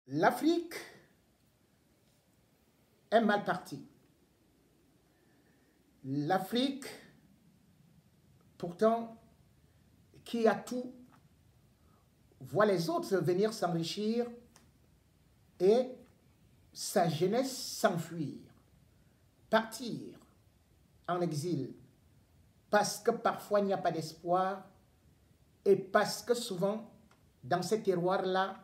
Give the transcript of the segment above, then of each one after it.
L'Afrique est mal partie. L'Afrique, pourtant, qui a tout, voit les autres venir s'enrichir et sa jeunesse s'enfuir, partir en exil, parce que parfois il n'y a pas d'espoir et parce que souvent, dans ces terroirs-là,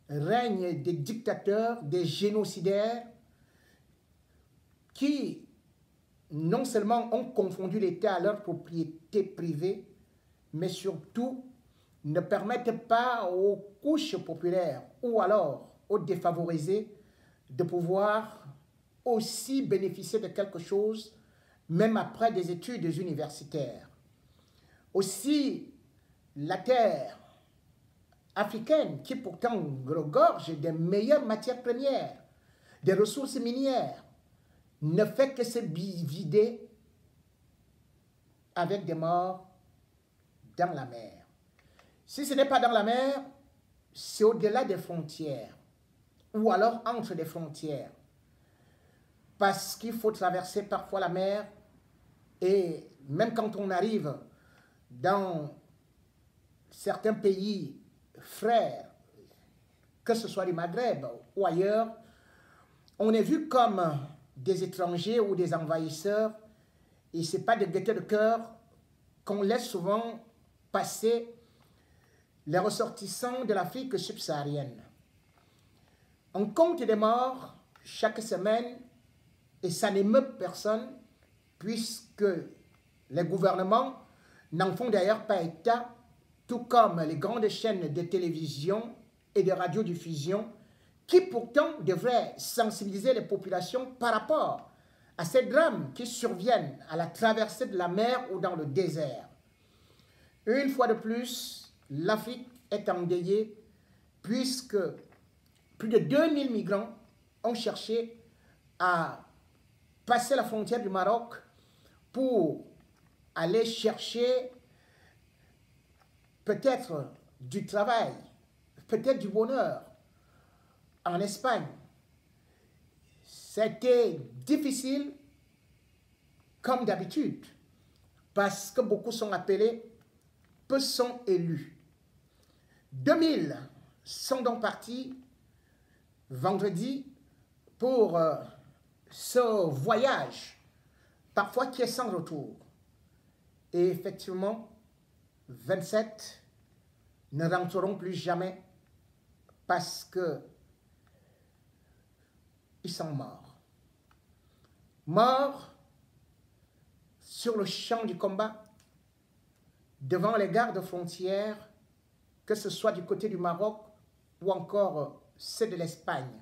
règnent des dictateurs, des génocidaires qui non seulement ont confondu l'État à leur propriété privée, mais surtout ne permettent pas aux couches populaires ou alors aux défavorisés de pouvoir aussi bénéficier de quelque chose, même après des études universitaires. Aussi, la terre africaine, qui pourtant regorge des meilleures matières premières, des ressources minières, ne fait que se vider avec des morts dans la mer. Si ce n'est pas dans la mer, c'est au-delà des frontières, ou alors entre les frontières, parce qu'il faut traverser parfois la mer, et même quand on arrive dans certains pays frères, que ce soit du Maghreb ou ailleurs, on est vu comme des étrangers ou des envahisseurs, et ce n'est pas de gaieté de cœur qu'on laisse souvent passer les ressortissants de l'Afrique subsaharienne. On compte des morts chaque semaine et ça n'émeut personne puisque les gouvernements n'en font d'ailleurs pas état, tout comme les grandes chaînes de télévision et de radiodiffusion qui pourtant devraient sensibiliser les populations par rapport à ces drames qui surviennent à la traversée de la mer ou dans le désert. Une fois de plus, l'Afrique est endeuillée puisque plus de 2000 migrants ont cherché à passer la frontière du Maroc pour aller chercher peut-être du travail, peut-être du bonheur en Espagne. C'était difficile comme d'habitude parce que beaucoup sont appelés, peu sont élus. 2000 sont donc partis vendredi pour ce voyage, parfois qui est sans retour. Et effectivement, 27 ne rentreront plus jamais parce que ils sont morts. Morts sur le champ du combat, devant les gardes frontières, que ce soit du côté du Maroc ou encore ceux de l'Espagne.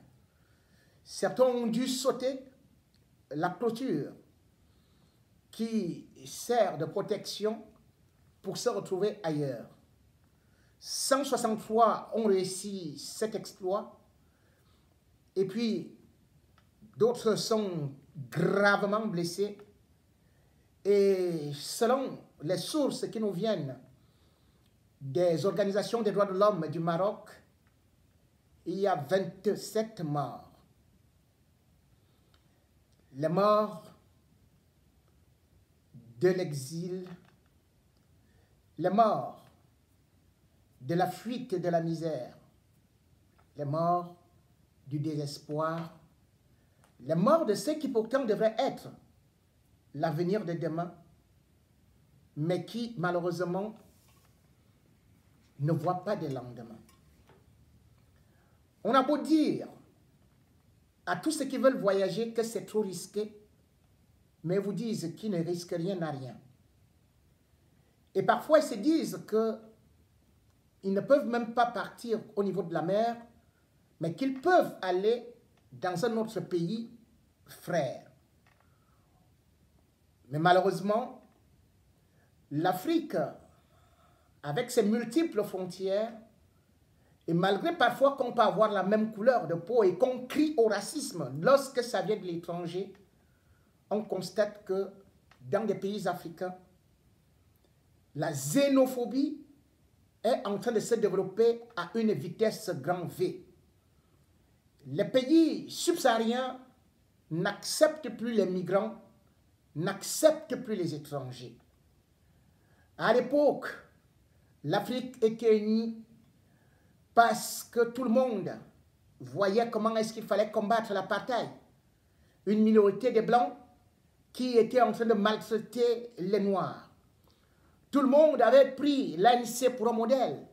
Certains ont dû sauter la clôture qui sert de protection pour se retrouver ailleurs. 163 ont réussi cet exploit et puis d'autres sont gravement blessés et selon les sources qui nous viennent des organisations des droits de l'homme du Maroc, il y a 27 morts. Les morts de l'exil, les morts de la fuite et de la misère, les morts du désespoir, les morts de ceux qui pourtant devraient être l'avenir de demain, mais qui malheureusement ne voient pas de lendemain. On a beau dire à tous ceux qui veulent voyager que c'est trop risqué, mais vous disent qu'ils ne risquent rien n'a rien. Et parfois, ils se disent qu'ils ne peuvent même pas partir au niveau de la mer, mais qu'ils peuvent aller dans un autre pays frère. Mais malheureusement, l'Afrique, avec ses multiples frontières, et malgré parfois qu'on peut avoir la même couleur de peau et qu'on crie au racisme lorsque ça vient de l'étranger, on constate que dans des pays africains, la xénophobie est en train de se développer à une vitesse grand V. les pays subsahariens n'acceptent plus les migrants, n'acceptent plus les étrangers. À l'époque, l'Afrique était unie parce que tout le monde voyait comment est-ce qu'il fallait combattre l'apartheid. Une minorité de Blancs qui était en train de maltraiter les Noirs. Tout le monde avait pris l'ANC pour un modèle,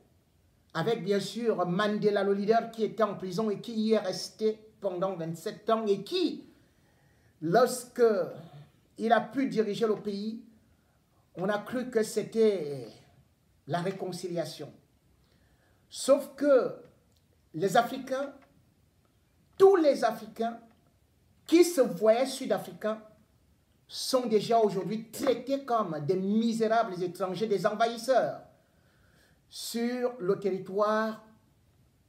avec bien sûr Mandela, le leader qui était en prison et qui y est resté pendant 27 ans et qui, lorsque il a pu diriger le pays, on a cru que c'était la réconciliation. Sauf que les Africains, tous les Africains qui se voyaient sud-africains, sont déjà aujourd'hui traités comme des misérables étrangers, des envahisseurs sur le territoire,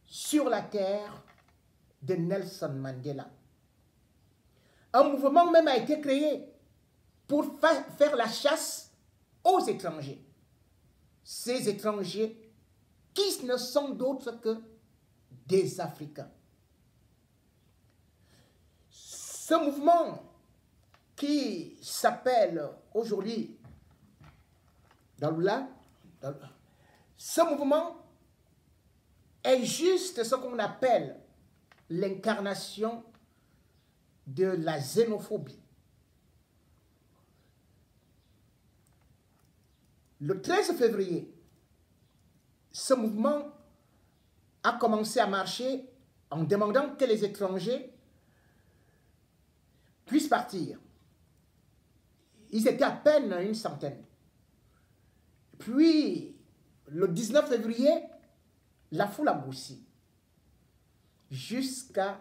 sur la terre de Nelson Mandela. Un mouvement même a été créé pour faire la chasse aux étrangers. Ces étrangers qui ne sont d'autres que des Africains. Ce mouvement qui s'appelle aujourd'hui Dalula, ce mouvement est juste ce qu'on appelle l'incarnation de la xénophobie. Le 13 février, ce mouvement a commencé à marcher en demandant que les étrangers puissent partir. Ils étaient à peine une centaine. Puis, le 19 février, la foule a grossi jusqu'à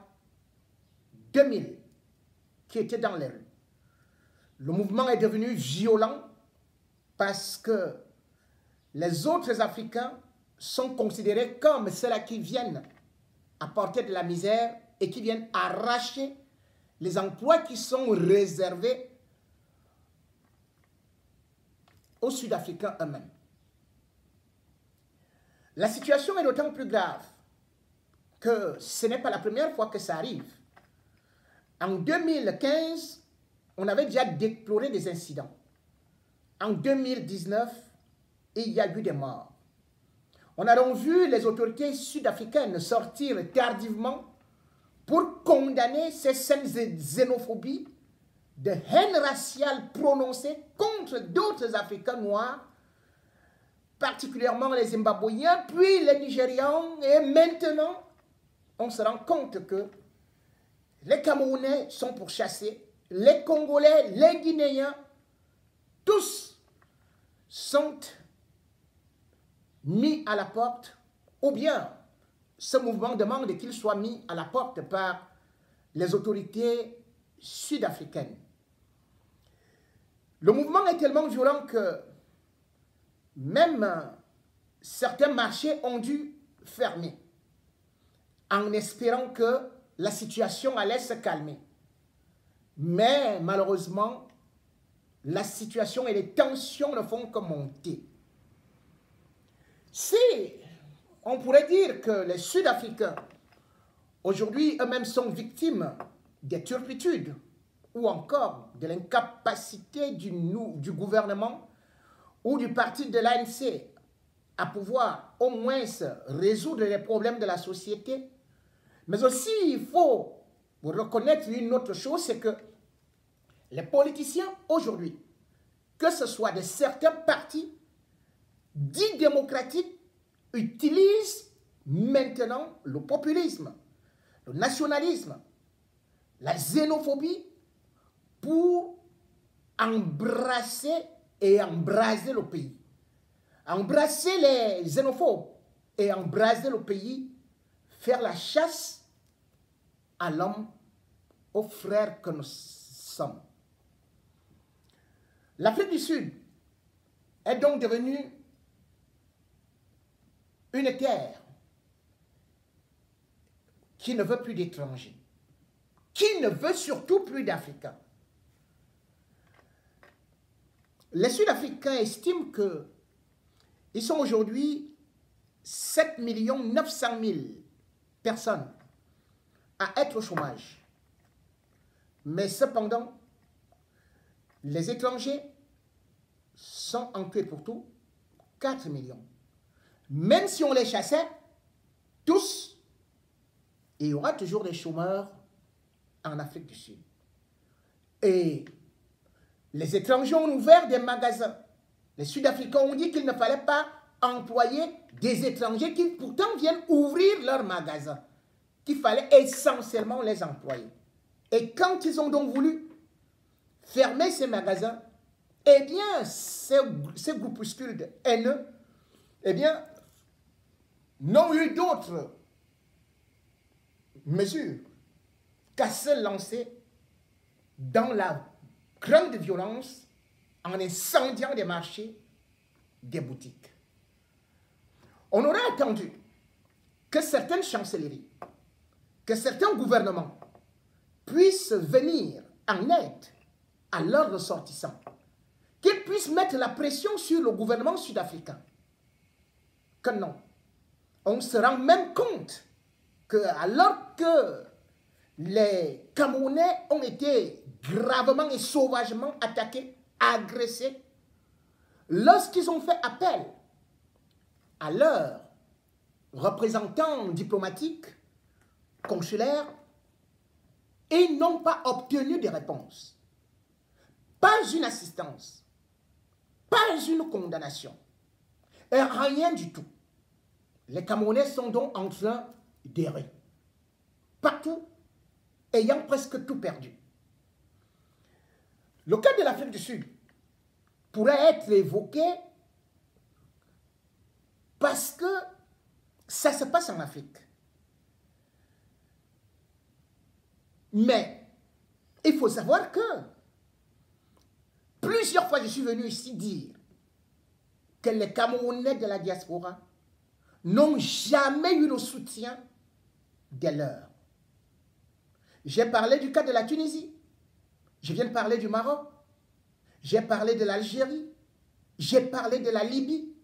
2000 qui étaient dans les rues. Le mouvement est devenu violent parce que les autres Africains sont considérés comme ceux-là qui viennent apporter de la misère et qui viennent arracher les emplois qui sont réservés aux Sud-Africains eux-mêmes. La situation est d'autant plus grave que ce n'est pas la première fois que ça arrive. En 2015, on avait déjà déploré des incidents. En 2019, il y a eu des morts. On a donc vu les autorités sud-africaines sortir tardivement pour condamner ces scènes de xénophobie, de haine raciale prononcée contre d'autres Africains noirs, particulièrement les Zimbabwéens, puis les Nigérians, et maintenant, on se rend compte que les Camerounais sont pourchassés, les Congolais, les Guinéens, tous sont mis à la porte, ou bien ce mouvement demande qu'il soit mis à la porte par les autorités sud-africaines. Le mouvement est tellement violent que même certains marchés ont dû fermer en espérant que la situation allait se calmer. Mais malheureusement, la situation et les tensions ne font que monter. Si on pourrait dire que les Sud-Africains, aujourd'hui, eux-mêmes sont victimes des turpitudes ou encore de l'incapacité du gouvernement ou du parti de l'ANC à pouvoir au moins résoudre les problèmes de la société. Mais aussi, il faut reconnaître une autre chose, c'est que les politiciens aujourd'hui, que ce soit de certains partis dits démocratiques, utilisent maintenant le populisme, le nationalisme, la xénophobie pour embrasser et embraser le pays. Embrasser les xénophobes et embraser le pays, faire la chasse à l'homme, aux frères que nous sommes. L'Afrique du Sud est donc devenue une terre qui ne veut plus d'étrangers, qui ne veut surtout plus d'Africains. Les Sud-Africains estiment qu'ils sont aujourd'hui 7 900 000 personnes à être au chômage. Mais cependant, les étrangers sont en tout et pour tout 4 millions. Même si on les chassait, tous, il y aura toujours des chômeurs en Afrique du Sud. Et les étrangers ont ouvert des magasins. Les Sud-Africains ont dit qu'il ne fallait pas employer des étrangers qui pourtant viennent ouvrir leurs magasins, qu'il fallait essentiellement les employer. Et quand ils ont donc voulu fermer ces magasins, eh bien, ces groupuscules de haineux, eh bien, n'ont eu d'autres mesures qu'à se lancer dans la grande violence en incendiant des marchés, des boutiques. On aurait attendu que certaines chancelleries, que certains gouvernements puissent venir en aide à leurs ressortissants, qu'ils puissent mettre la pression sur le gouvernement sud-africain. Que non. On se rend même compte que alors que les Camerounais ont été gravement et sauvagement attaqués, agressés, lorsqu'ils ont fait appel à leurs représentants diplomatiques, consulaires, ils n'ont pas obtenu de réponse. Pas une assistance, pas une condamnation, et rien du tout. Les Camerounais sont donc en train d'errer, partout, ayant presque tout perdu. Le cas de l'Afrique du Sud pourrait être évoqué parce que ça se passe en Afrique. Mais il faut savoir que plusieurs fois je suis venu ici dire que les Camerounais de la diaspora n'ont jamais eu le soutien des leurs. J'ai parlé du cas de la Tunisie, je viens de parler du Maroc, j'ai parlé de l'Algérie, j'ai parlé de la Libye.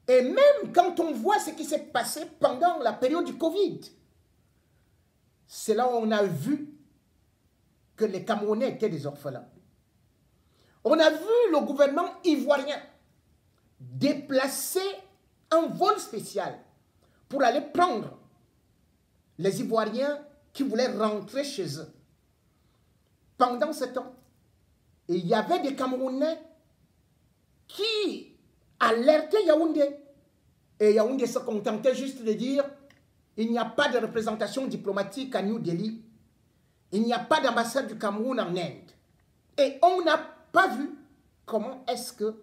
Et même quand on voit ce qui s'est passé pendant la période du Covid, c'est là où on a vu que les Camerounais étaient des orphelins. On a vu le gouvernement ivoirien déplacer un vol spécial pour aller prendre les Ivoiriens qui voulaient rentrer chez eux. Pendant ce temps, il y avait des Camerounais qui alertaient Yaoundé. Et Yaoundé se contentait juste de dire il n'y a pas de représentation diplomatique à New Delhi. Il n'y a pas d'ambassade du Cameroun en Inde. Et on n'a pas vu comment est-ce que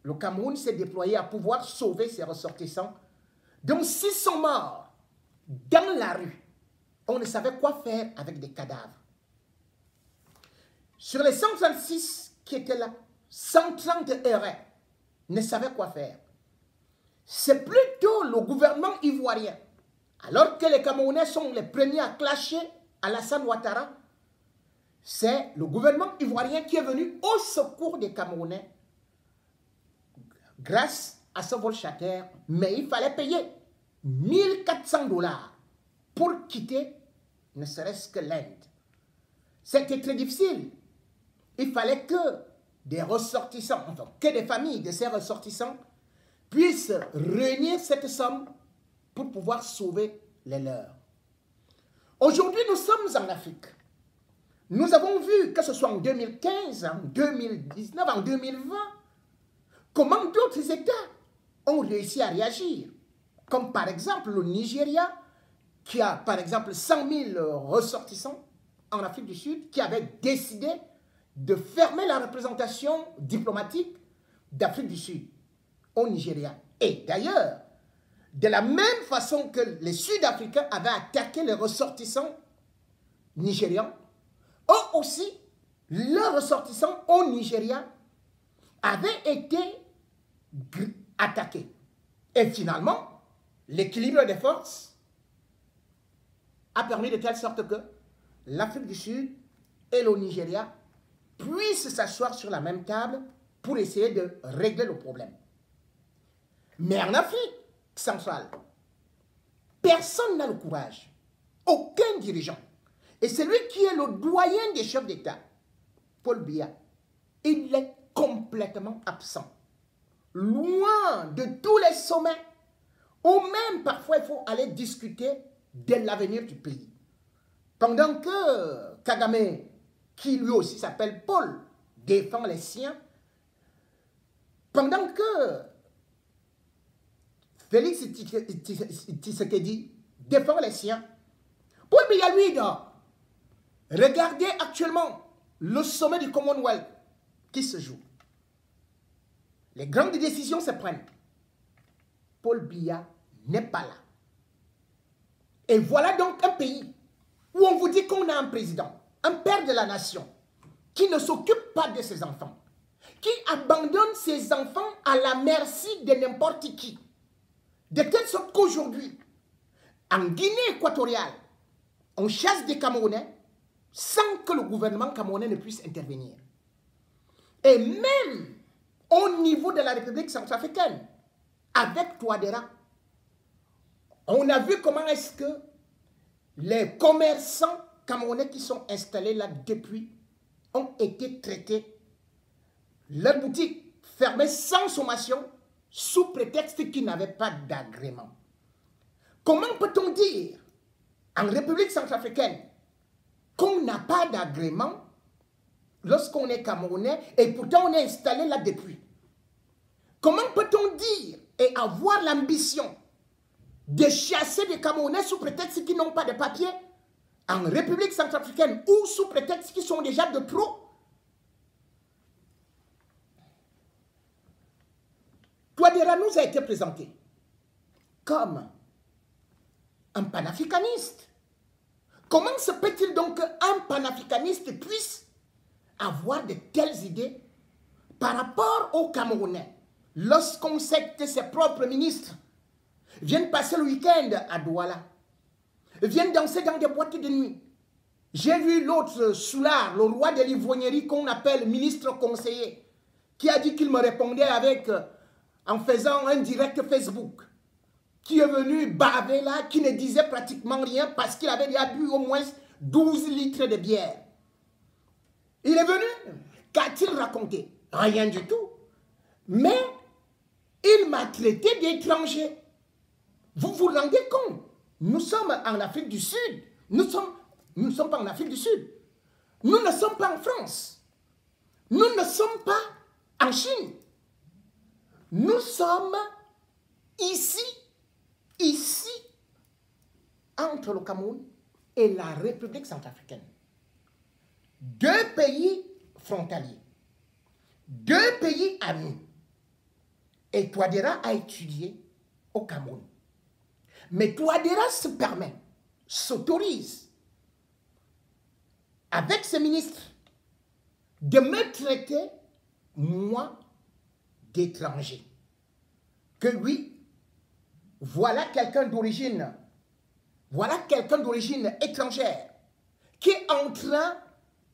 le Cameroun s'est déployé à pouvoir sauver ses ressortissants. Donc, s'ils sont morts dans la rue, on ne savait quoi faire avec des cadavres. Sur les 136 qui étaient là, 130 erraient, ne savaient quoi faire. C'est plutôt le gouvernement ivoirien, alors que les Camerounais sont les premiers à clasher Alassane Ouattara, c'est le gouvernement ivoirien qui est venu au secours des Camerounais grâce à ce vol charter, mais il fallait payer 1400 $ pour quitter ne serait-ce que l'Inde. C'était très difficile. Il fallait que des ressortissants, enfin que des familles de ces ressortissants puissent réunir cette somme pour pouvoir sauver les leurs. Aujourd'hui, nous sommes en Afrique. Nous avons vu, que ce soit en 2015, en 2019, en 2020, comment d'autres États ont réussi à réagir. Comme par exemple le Nigeria, qui a par exemple 100 000 ressortissants en Afrique du Sud, qui avait décidé de fermer la représentation diplomatique d'Afrique du Sud au Nigeria. Et d'ailleurs, de la même façon que les Sud-Africains avaient attaqué les ressortissants nigérians, eux aussi, leurs ressortissants au Nigeria avaient été attaqués. Et finalement, l'équilibre des forces a permis de telle sorte que l'Afrique du Sud et le Nigeria puissent s'asseoir sur la même table pour essayer de régler le problème. Mais en Afrique centrale, personne n'a le courage Aucun dirigeant. Et celui qui est le doyen des chefs d'État, Paul Biya, il est complètement absent. Loin de tous les sommets, ou même parfois il faut aller discuter de l'avenir du pays. Pendant que Kagame, qui lui aussi s'appelle Paul, défend les siens, pendant que Félix Tshisekedi défend les siens, Paul Biya lui dort. Regardez actuellement le sommet du Commonwealth qui se joue. Les grandes décisions se prennent. Paul Biya n'est pas là. Et voilà donc un pays où on vous dit qu'on a un président, un père de la nation, qui ne s'occupe pas de ses enfants, qui abandonne ses enfants à la merci de n'importe qui. De telle sorte qu'aujourd'hui, en Guinée équatoriale, on chasse des Camerounais sans que le gouvernement camerounais ne puisse intervenir. Et même au niveau de la République centrafricaine, avec Touadéra, on a vu comment est-ce que les commerçants camerounais qui sont installés là depuis ont été traités, leurs boutiques fermées sans sommation, sous prétexte qu'ils n'avaient pas d'agrément. Comment peut-on dire en République centrafricaine qu'on n'a pas d'agrément lorsqu'on est Camerounais et pourtant on est installé là depuis? Comment peut-on dire et avoir l'ambition de chasser des Camerounais sous prétexte qu'ils n'ont pas de papier en République centrafricaine ou sous prétexte qu'ils sont déjà de trop? Touadéra nous a été présenté comme un panafricaniste. Comment se peut-il donc qu'un panafricaniste puisse avoir de telles idées par rapport aux Camerounais lorsqu'on sait que ses propres ministres viennent passer le week-end à Douala, viennent danser dans des boîtes de nuit? J'ai vu l'autre Soulard, le roi de l'ivrognerie qu'on appelle ministre conseiller, qui a dit qu'il me répondait avec, en faisant un direct Facebook, qui est venu baver là, qui ne disait pratiquement rien parce qu'il avait déjà bu au moins 12 litres de bière. Il est venu, qu'a-t-il raconté? Rien du tout. Mais il m'a traité d'étranger. Vous vous rendez compte? Nous sommes en Afrique du Sud. Nous ne sommes pas en Afrique du Sud. Nous ne sommes pas en France. Nous ne sommes pas en Chine. Nous sommes ici, entre le Cameroun et la République centrafricaine. Deux pays frontaliers, deux pays amis. Et Touadéra a étudié au Cameroun. Mais Touadéra se permet, s'autorise, avec ses ministres, de me traiter, moi, d'étranger. Que oui, voilà quelqu'un d'origine étrangère qui est en train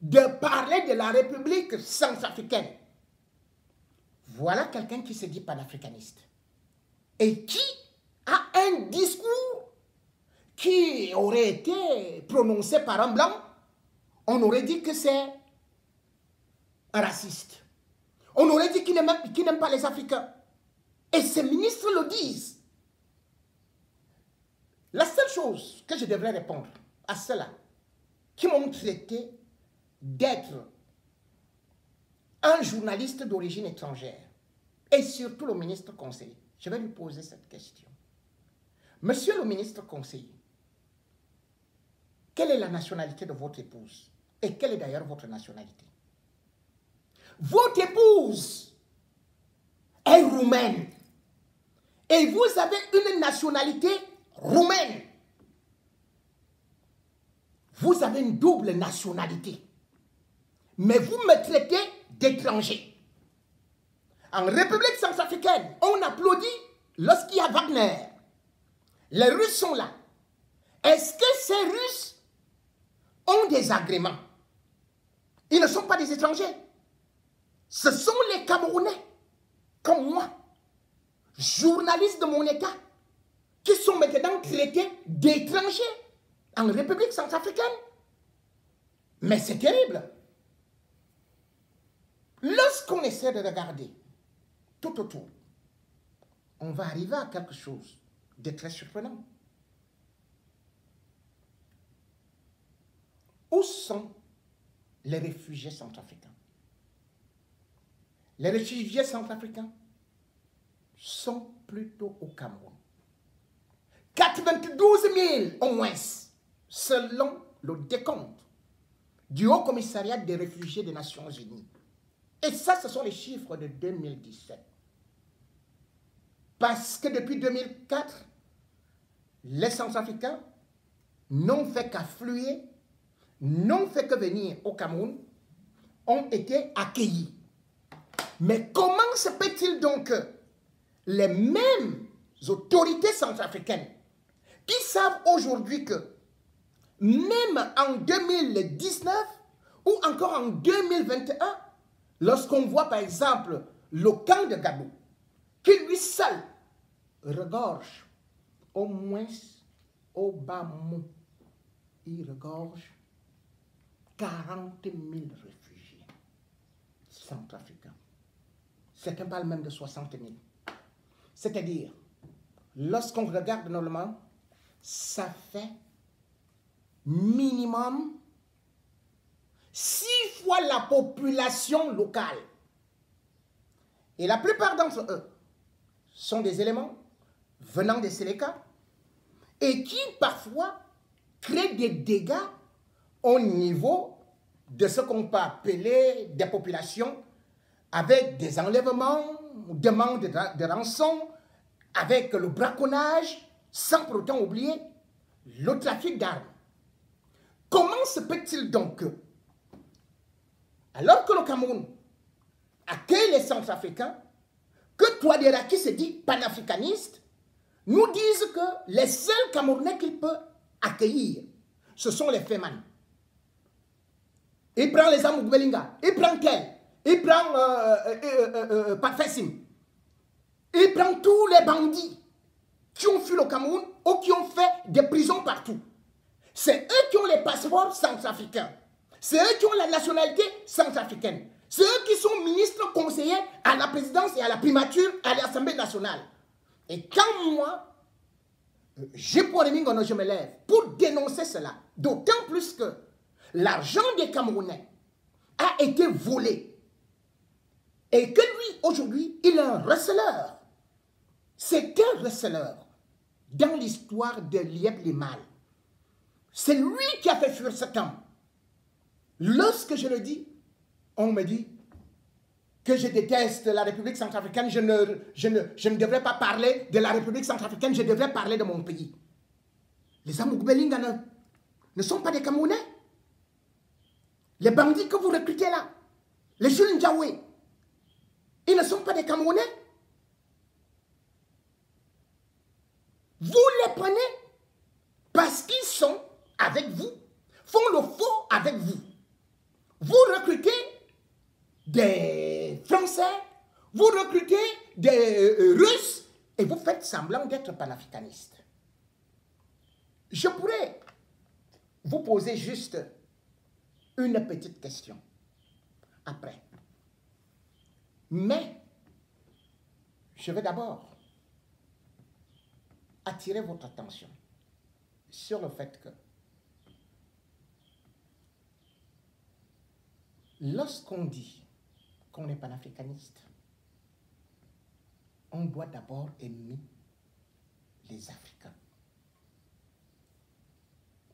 de parler de la République centrafricaine. Voilà quelqu'un qui se dit panafricaniste et qui a un discours qui aurait été prononcé par un blanc. On aurait dit que c'est un raciste. On aurait dit qu'il n'aime pas les Africains. Et ces ministres le disent. La seule chose que je devrais répondre à ceux-là qui m'ont traité d'être un journaliste d'origine étrangère et surtout le ministre conseiller, je vais lui poser cette question. Monsieur le ministre conseiller, quelle est la nationalité de votre épouse? Et quelle est d'ailleurs votre nationalité? Votre épouse est roumaine et vous avez une nationalité roumaine. Vous avez une double nationalité. Mais vous me traitez d'étranger. En République centrafricaine, on applaudit lorsqu'il y a Wagner. Les Russes sont là. Est-ce que ces Russes ont des agréments? Ils ne sont pas des étrangers. Ce sont les Camerounais, comme moi, journalistes de mon État, qui sont maintenant traités d'étrangers en République centrafricaine. Mais c'est terrible. Lorsqu'on essaie de regarder tout autour, on va arriver à quelque chose de très surprenant. Où sont les réfugiés centrafricains? Les réfugiés centrafricains sont plutôt au Cameroun. 92 000 au moins, selon le décompte du Haut Commissariat des réfugiés des Nations Unies. Et ça, ce sont les chiffres de 2017. Parce que depuis 2004, les Centrafricains n'ont fait qu'affluer, n'ont fait que venir au Cameroun, ont été accueillis. Mais comment se peut-il donc que les mêmes autorités centrafricaines qui savent aujourd'hui que même en 2019 ou encore en 2021, lorsqu'on voit par exemple le camp de Gabou, qui lui seul regorge au moins au bas mot, il regorge 40 000 réfugiés centrafricains. Certains parlent même de 60 000. C'est-à-dire, lorsqu'on regarde normalement, ça fait minimum 6 fois la population locale. Et la plupart d'entre eux sont des éléments venant des Séléka et qui parfois créent des dégâts au niveau de ce qu'on peut appeler des populations avec des enlèvements, demandes de rançon, avec le braconnage, sans pour autant oublier le trafic d'armes. Comment se peut-il donc que, alors que le Cameroun accueille les Centrafricains, que Touadéra, qui se dit panafricaniste, nous dise que les seuls Camerounais qu'il peut accueillir, ce sont les Féman. Il prend les Amougbelinga, il prend Kel, il prend Patfessim, il prend tous les bandits qui ont fui le Cameroun ou qui ont fait des prisons partout. C'est eux qui ont les passeports centrafricains. C'est eux qui ont la nationalité centrafricaine. C'est eux qui sont ministres conseillers à la présidence et à la primature à l'Assemblée nationale. Et quand moi, je me lève pour dénoncer cela, d'autant plus que l'argent des Camerounais a été volé. Et que lui, aujourd'hui, il est un receleur. C'est un receleur dans l'histoire de Lieb Limal. C'est lui qui a fait fuir ce camp. Lorsque je le dis, on me dit que je déteste la République centrafricaine, je ne devrais pas parler de la République centrafricaine, je devrais parler de mon pays. Les Amougbelinga ne sont pas des Camerounais. Les bandits que vous recrutez là, les Jules Ndiaoué, ils ne sont pas des Camerounais. Vous les prenez parce qu'ils sont avec vous, font le faux avec vous. Vous recrutez des Français, vous recrutez des Russes et vous faites semblant d'être panafricaniste. Je pourrais vous poser juste une petite question après. Mais je vais d'abord attirer votre attention sur le fait que lorsqu'on dit qu'on est panafricaniste, on doit d'abord aimer les Africains.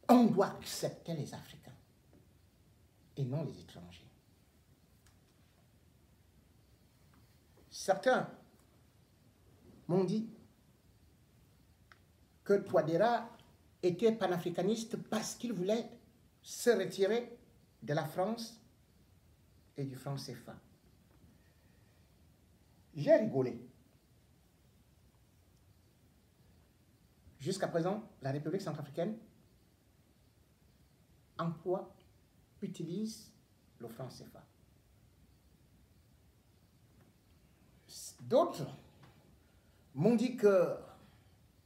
On doit accepter les Africains et non les étrangers. Certains m'ont dit que Touadéra était panafricaniste parce qu'il voulait se retirer de la France et du franc CFA. J'ai rigolé. Jusqu'à présent, la République centrafricaine utilise le franc CFA. D'autres m'ont dit que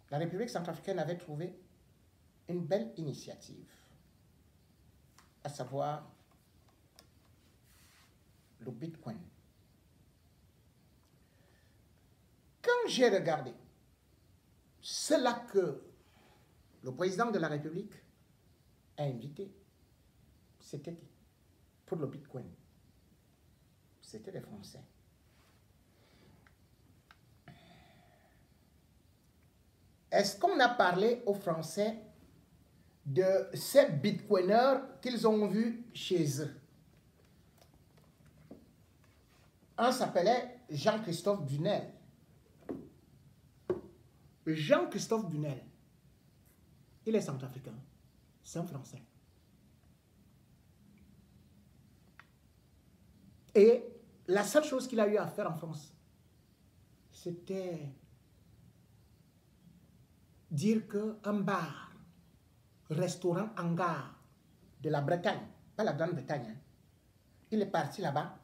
la République centrafricaine avait trouvé une belle initiative, à savoir le Bitcoin. Quand j'ai regardé, c'est là que le président de la République a invité, c'était pour le Bitcoin. C'était les Français. Est-ce qu'on a parlé aux Français de ces bitcoiners qu'ils ont vus chez eux? Un s'appelait Jean-Christophe Bunel. Jean-Christophe Bunel, il est centrafricain, c'est un Français. Et la seule chose qu'il a eu à faire en France, c'était dire qu'un bar, restaurant hangar de la Bretagne, pas la Grande-Bretagne, hein, il est parti là-bas,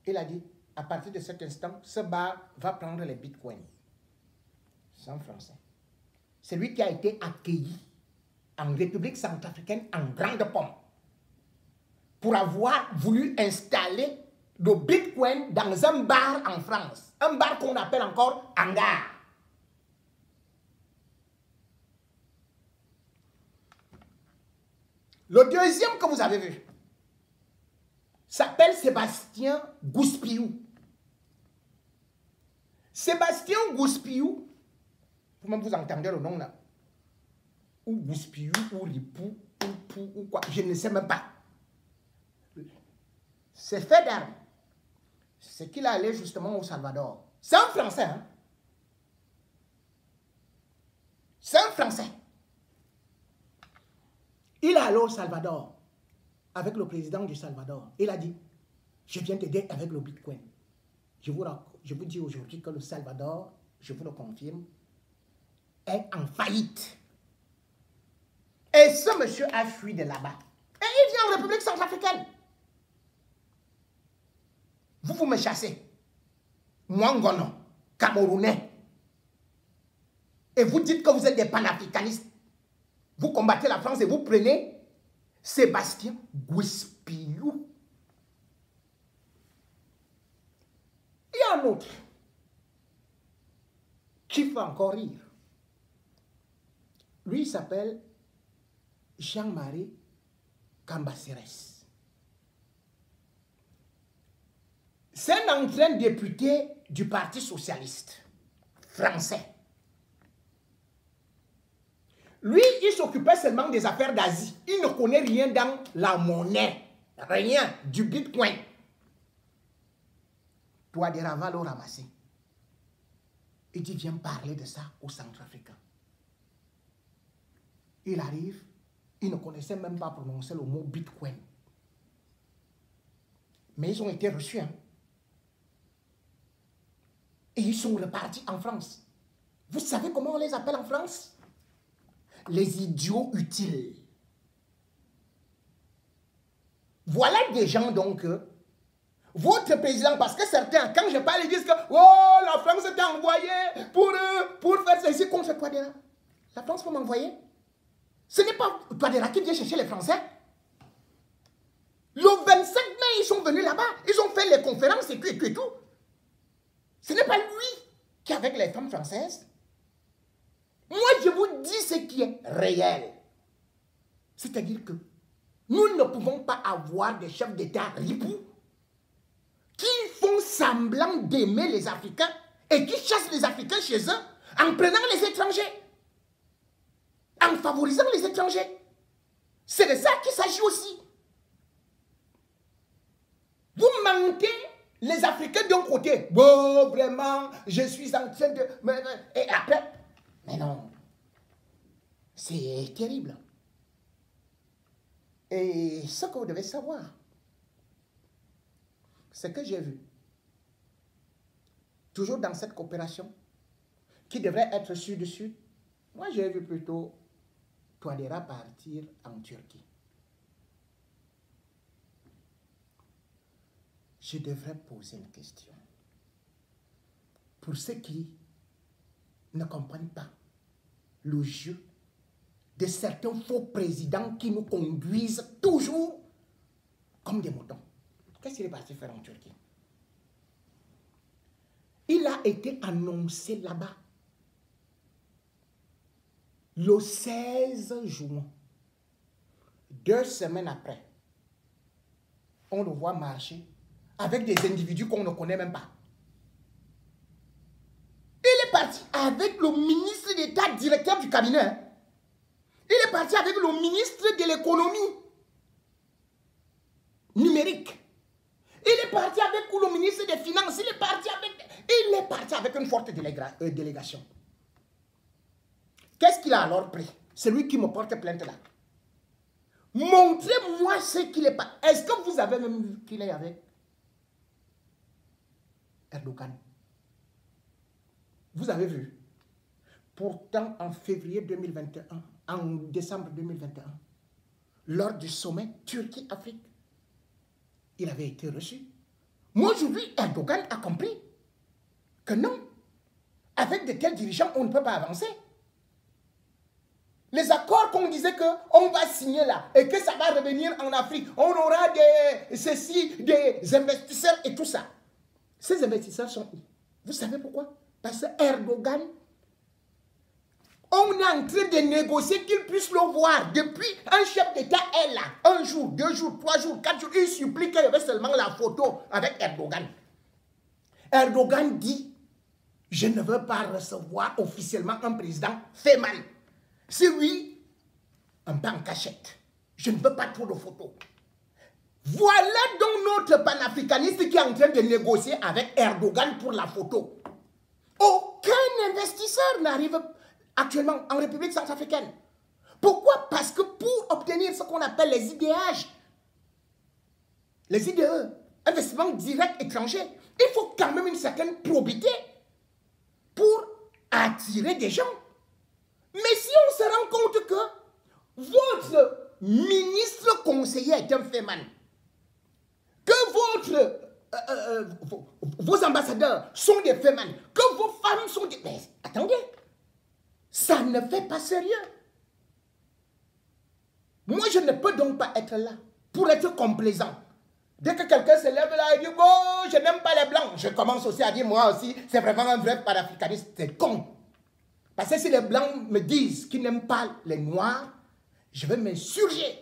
il a dit, à partir de cet instant, ce bar va prendre les bitcoins. C'est un Français. C'est lui qui a été accueilli en République centrafricaine en grande pompe pour avoir voulu installer le bitcoin dans un bar en France. Un bar qu'on appelle encore hangar. Le deuxième que vous avez vu s'appelle Sébastien Gouspiou. Sébastien Gouspiou, vous-même vous entendez le nom là, ou Gouspiou, ou Ripou, ou Pou, ou quoi, je ne sais même pas. C'est fait d'armes. C'est qu'il est allé justement au Salvador. C'est un Français, hein? C'est un Français. Il est allé au Salvador avec le président du Salvador. Il a dit, je viens t'aider avec le Bitcoin. Je vous dis aujourd'hui que le Salvador, je vous le confirme, est en faillite. Et ce monsieur a fui de là-bas. Et il vient en République centrafricaine. Vous me chassez. Moi, Ngono, Camerounais. Et vous dites que vous êtes des panafricanistes. Vous combattez la France et vous prenez Sébastien Gouspiou. Il y a un autre qui fait encore rire. Lui, il s'appelle Jean-Marie Cambacérès. C'est un ancien député du Parti socialiste français. Lui, il s'occupait seulement des affaires d'Asie. Il ne connaît rien dans la monnaie. Rien du Bitcoin. Touadéra va le ramasser. Il dit, viens parler de ça aux Centrafricains. Il arrive, il ne connaissait même pas prononcer le mot Bitcoin. Mais ils ont été reçus. Hein. Et ils sont repartis en France. Vous savez comment on les appelle en France? Les idiots utiles. Voilà des gens donc, votre président, parce que certains, quand je parle, ils disent que oh, la France t'a envoyé pour faire ceci, qu'on fait quoi déjà? La France peut m'envoyer? Ce n'est pas Touadéra qui vient chercher les Français. Le 25 mai, ils sont venus là-bas. Ils ont fait les conférences et tout. Ce n'est pas lui qui est avec les femmes françaises. Moi, je vous dis ce qui est réel. C'est-à-dire que nous ne pouvons pas avoir des chefs d'État ripoux qui font semblant d'aimer les Africains et qui chassent les Africains chez eux en prenant les étrangers, en favorisant les étrangers. C'est de ça qu'il s'agit aussi. Vous mentez les Africains d'un côté. Bon, vraiment, je suis en train de... Et après, mais non, c'est terrible. Et ce que vous devez savoir, c'est que j'ai vu, toujours dans cette coopération, qui devrait être sud-sud, moi j'ai vu plutôt Touadéra partir en Turquie. Je devrais poser une question. Pour ceux qui ne comprennent pas le jeu de certains faux présidents qui nous conduisent toujours comme des moutons. Qu'est-ce qu'il est parti faire en Turquie? Il a été annoncé là-bas le 16 juin. 2 semaines après, on le voit marcher avec des individus qu'on ne connaît même pas. Il est parti avec le ministre d'État, directeur du cabinet. Il est parti avec le ministre de l'économie numérique. Il est parti avec le ministre des Finances. Il est parti avec une forte délégation. Qu'est-ce qu'il a alors pris? Celui qui me porte plainte là. Montrez-moi ce qu'il est pas. Est-ce que vous avez même vu qu'il est avec Erdogan? Vous avez vu? Pourtant, en février 2021, en décembre 2021, lors du sommet Turquie-Afrique, il avait été reçu. Moi, aujourd'hui, Erdogan a compris que non, avec de tels dirigeants, on ne peut pas avancer. Les accords qu'on disait qu'on va signer là et que ça va revenir en Afrique, on aura des investisseurs et tout ça. Ces investisseurs sont où? Vous savez pourquoi? Parce que Erdogan, on est en train de négocier qu'il puisse le voir. Depuis, un chef d'État est là. 1 jour, 2 jours, 3 jours, 4 jours. Il supplie qu'il y avait seulement la photo avec Erdogan. Erdogan dit, je ne veux pas recevoir officiellement un président fait mal. C'est lui, un peu en cachette. Je ne veux pas trop de photos. Voilà donc notre panafricaniste qui est en train de négocier avec Erdogan pour la photo. Aucun investisseur n'arrive actuellement en République centrafricaine. Pourquoi? Parce que pour obtenir ce qu'on appelle les IDH, les IDE, investissement direct étranger, il faut quand même une certaine probité pour attirer des gens. Mais si on se rend compte que votre ministre conseiller est un féman, que vos ambassadeurs sont des féman, que vos femmes sont des... Mais attendez, ça ne fait pas sérieux. Moi, je ne peux donc pas être là pour être complaisant. Dès que quelqu'un se lève là et dit « Oh, je n'aime pas les blancs », je commence aussi à dire « Moi aussi, c'est vraiment un vrai panafricaniste. » C'est con. Parce que si les blancs me disent qu'ils n'aiment pas les noirs, je vais m'insurger.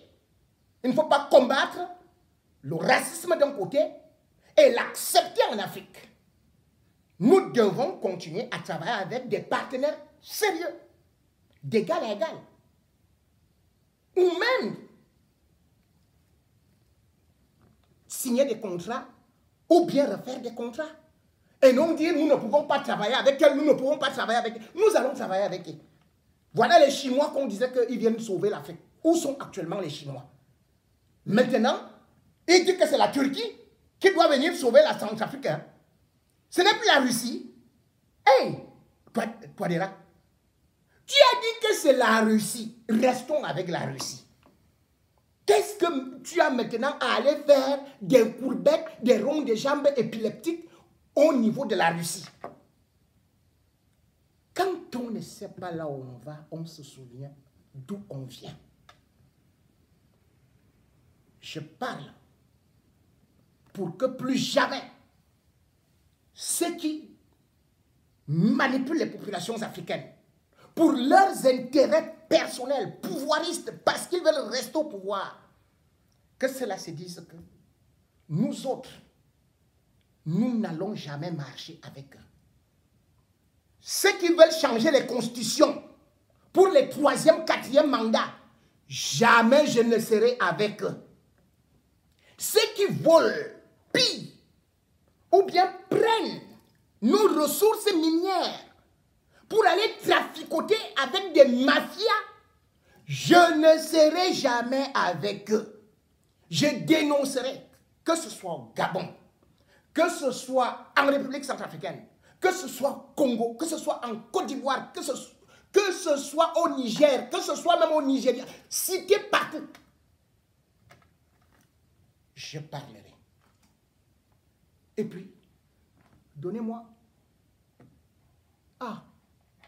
Il ne faut pas combattre le racisme d'un côté et l'accepter en Afrique. Nous devons continuer à travailler avec des partenaires sérieux, d'égal à égal. Ou même signer des contrats ou bien refaire des contrats. Et non dire nous ne pouvons pas travailler avec eux, nous ne pouvons pas travailler avec eux. Nous allons travailler avec eux. Voilà les Chinois qu'on disait qu'ils viennent sauver l'Afrique. Où sont actuellement les Chinois? Maintenant, ils disent que c'est la Turquie qui doit venir sauver la Centrafrique. Hein? Ce n'est plus la Russie. Hey, toi Dera, tu as dit que c'est la Russie. Restons avec la Russie. Qu'est-ce que tu as maintenant à aller faire des courbettes, des ronds de jambes épileptiques au niveau de la Russie? Quand on ne sait pas là où on va, on se souvient d'où on vient. Je parle pour que plus jamais ceux qui manipulent les populations africaines pour leurs intérêts personnels, pouvoiristes, parce qu'ils veulent rester au pouvoir, que cela se dise que nous autres, nous n'allons jamais marcher avec eux. Ceux qui veulent changer les constitutions pour les 3e, 4e mandats, jamais je ne serai avec eux. Ceux qui volent, pillent ou bien prennent nos ressources minières pour aller traficoter avec des mafias, je ne serai jamais avec eux. Je dénoncerai, que ce soit au Gabon, que ce soit en République centrafricaine, que ce soit au Congo, que ce soit en Côte d'Ivoire, que ce soit au Niger, que ce soit même au Nigeria, cité partout, je parlerai. Et puis, donnez-moi. Ah,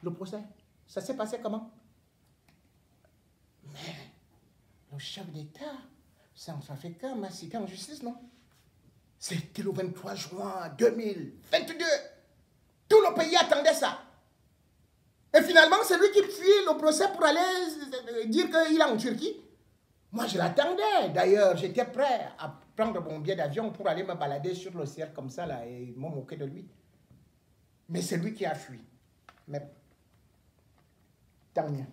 le procès, ça s'est passé comment? le chef d'État centrafricain m'a cité en justice, non? C'était le 23 juin 2022. Tout le pays attendait ça. Et finalement, c'est lui qui fuit le procès pour aller dire qu'il est en Turquie. Moi, je l'attendais. D'ailleurs, j'étais prêt à prendre mon billet d'avion pour aller me balader sur le ciel comme ça, là, et me moquer de lui. Mais c'est lui qui a fui. Mais tant mieux,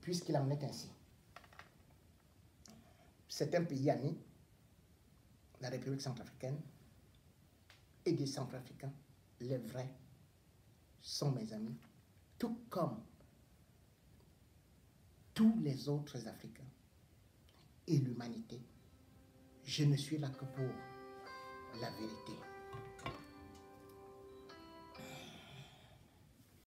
puisqu'il en est ainsi. C'est un pays ami, la République centrafricaine, et des Centrafricains, les vrais, sont mes amis, tout comme tous les autres Africains. Et l'humanité, je ne suis là que pour la vérité.